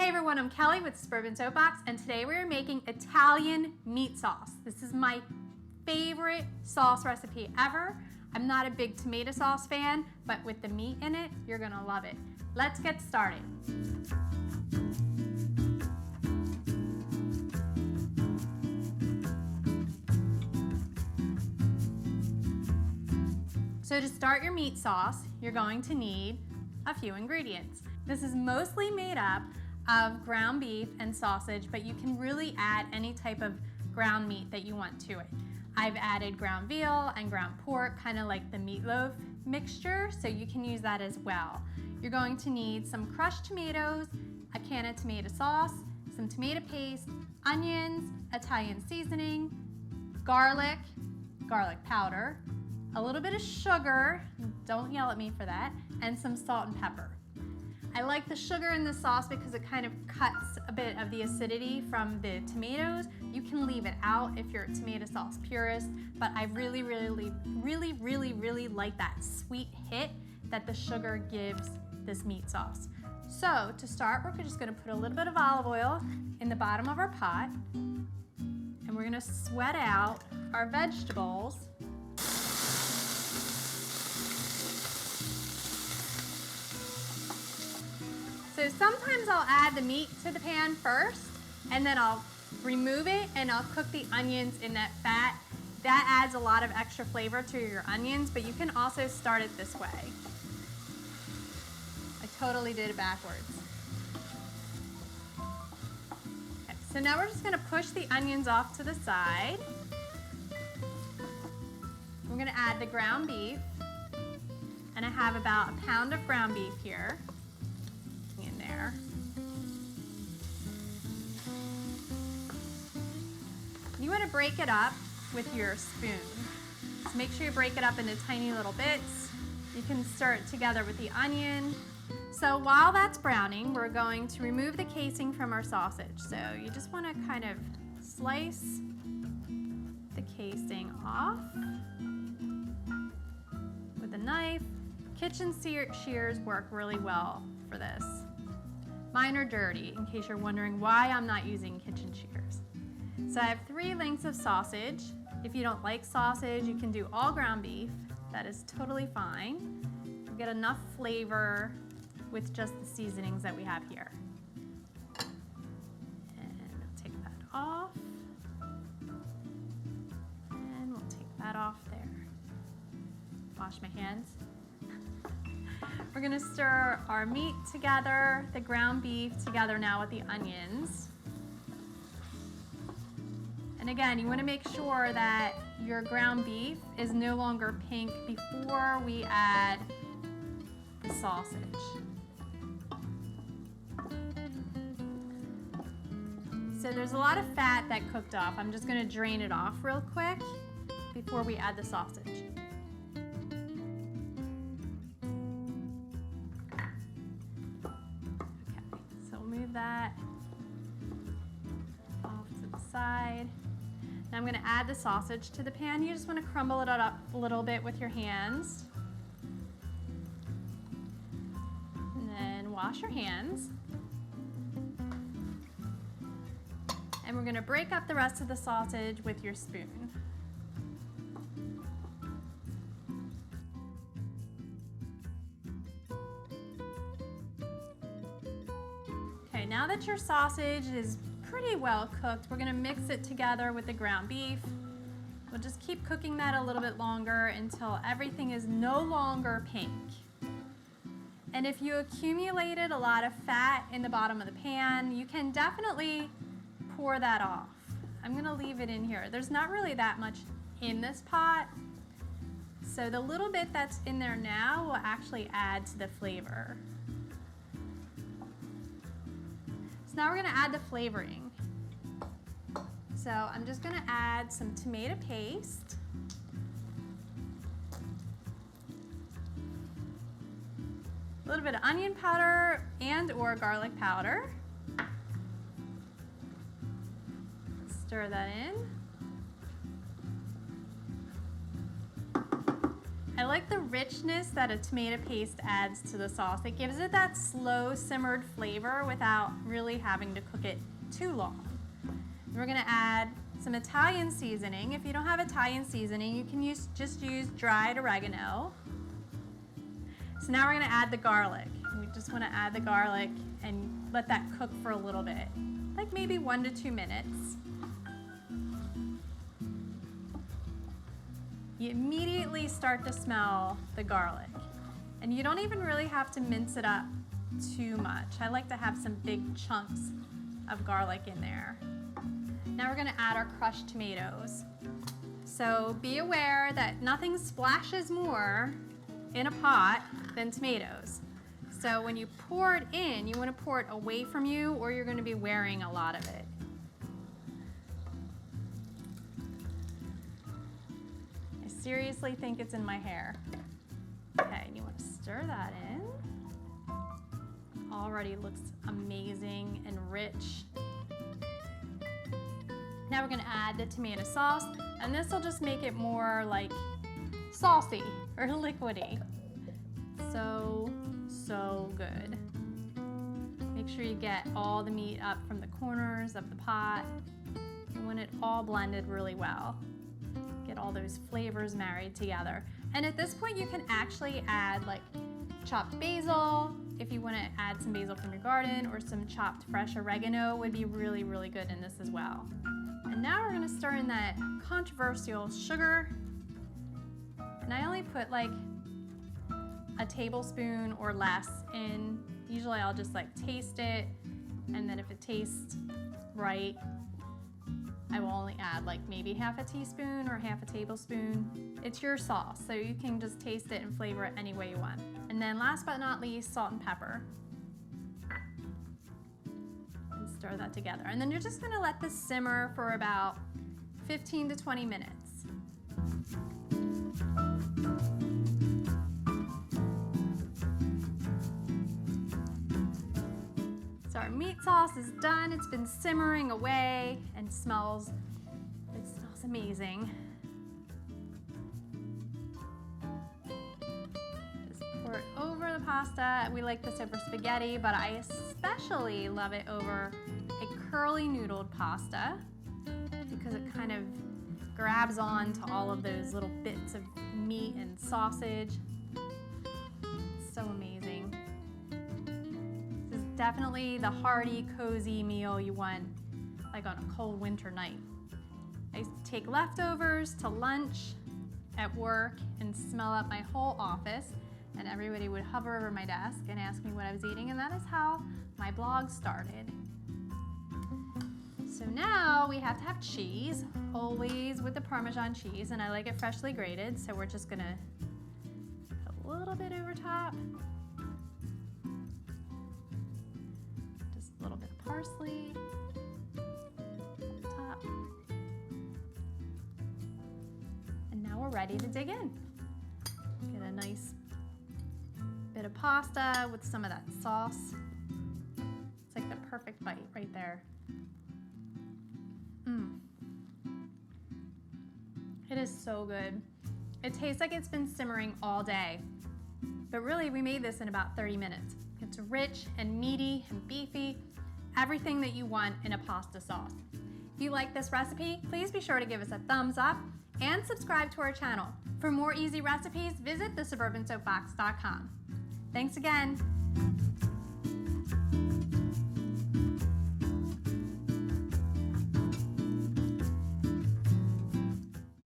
Hey everyone, I'm Kelly with Suburban Soapbox, and today we are making Italian meat sauce. This is my favorite sauce recipe ever. I'm not a big tomato sauce fan, but with the meat in it, you're gonna love it. Let's get started. So to start your meat sauce, you're going to need a few ingredients. This is mostly made up of ground beef and sausage, but you can really add any type of ground meat that you want to it. I've added ground veal and ground pork, kind of like the meatloaf mixture, so you can use that as well. You're going to need some crushed tomatoes, a can of tomato sauce, some tomato paste, onions, Italian seasoning, garlic powder, a little bit of sugar, don't yell at me for that, and some salt and pepper. I like the sugar in the sauce because it kind of cuts a bit of the acidity from the tomatoes. You can leave it out if you're a tomato sauce purist, but I really like that sweet hit that the sugar gives this meat sauce. So to start, we're just gonna put a little bit of olive oil in the bottom of our pot, and we're gonna sweat out our vegetables. So sometimes I'll add the meat to the pan first, and then I'll remove it and I'll cook the onions in that fat. That adds a lot of extra flavor to your onions, but you can also start it this way. I totally did it backwards. Okay, so now we're just gonna push the onions off to the side. We're gonna add the ground beef, and I have about a pound of ground beef here. In there. You want to break it up with your spoon. So make sure you break it up into tiny little bits. You can stir it together with the onion. So while that's browning, we're going to remove the casing from our sausage. So you just want to kind of slice the casing off with a knife. Kitchen shears work really well for this. Mine are dirty, in case you're wondering why I'm not using kitchen shears. So I have 3 lengths of sausage. If you don't like sausage, you can do all ground beef. That is totally fine. You'll get enough flavor with just the seasonings that we have here. And I'll take that off. And we'll take that off there. Wash my hands. We're gonna stir our meat together, the ground beef together now with the onions. And again, you wanna make sure that your ground beef is no longer pink before we add the sausage. So there's a lot of fat that cooked off. I'm just gonna drain it off real quick before we add the sausage. That off to the side. Now I'm going to add the sausage to the pan. You just want to crumble it up a little bit with your hands. And then wash your hands. And we're going to break up the rest of the sausage with your spoon. Now that your sausage is pretty well cooked, we're gonna mix it together with the ground beef. We'll just keep cooking that a little bit longer until everything is no longer pink. And if you accumulated a lot of fat in the bottom of the pan, you can definitely pour that off. I'm gonna leave it in here. There's not really that much in this pot, so the little bit that's in there now will actually add to the flavor. So now we're gonna add the flavoring. So I'm just gonna add some tomato paste. A little bit of onion powder and or garlic powder. Stir that in. I like the richness that a tomato paste adds to the sauce. It gives it that slow simmered flavor without really having to cook it too long. We're gonna add some Italian seasoning. If you don't have Italian seasoning, you can just use dried oregano. So now we're gonna add the garlic. We just wanna add the garlic and let that cook for a little bit, like maybe 1 to 2 minutes. You immediately start to smell the garlic. And you don't even really have to mince it up too much. I like to have some big chunks of garlic in there. Now we're gonna add our crushed tomatoes. So be aware that nothing splashes more in a pot than tomatoes. So when you pour it in, you wanna pour it away from you or you're gonna be wearing a lot of it. I seriously think it's in my hair. Okay, and you wanna stir that in. Already looks amazing and rich. Now we're gonna add the tomato sauce, and this will just make it more like saucy or liquidy. So good. Make sure you get all the meat up from the corners of the pot. You want it all blended really well. Get all those flavors married together. And at this point you can actually add like chopped basil. If you want to add some basil from your garden, or some chopped fresh oregano would be really, really good in this as well. And now we're going to stir in that controversial sugar. And I only put like a tablespoon or less in. Usually I'll just like taste it, and then if it tastes right, I will only add like maybe half a teaspoon or half a tablespoon. It's your sauce, so you can just taste it and flavor it any way you want. And then last but not least, salt and pepper. And stir that together. And then you're just gonna let this simmer for about 15 to 20 minutes. So our meat sauce is done. It's been simmering away and it smells amazing. Just pour it over the pasta. We like this over spaghetti, but I especially love it over a curly noodled pasta because it kind of grabs on to all of those little bits of meat and sausage. It's so amazing. Definitely the hearty, cozy meal you want like on a cold winter night. I used to take leftovers to lunch at work and smell up my whole office, and everybody would hover over my desk and ask me what I was eating, and that is how my blog started. So now we have to have cheese, always with the Parmesan cheese, and I like it freshly grated, so we're just gonna put a little bit over top. A little bit of parsley on top. And now we're ready to dig in. Get a nice bit of pasta with some of that sauce. It's like the perfect bite right there. It is so good. It tastes like it's been simmering all day, but really we made this in about 30 minutes. It's rich and meaty and beefy, everything that you want in a pasta sauce. If you like this recipe, please be sure to give us a thumbs up and subscribe to our channel. For more easy recipes, visit thesuburbansoapbox.com. Thanks again.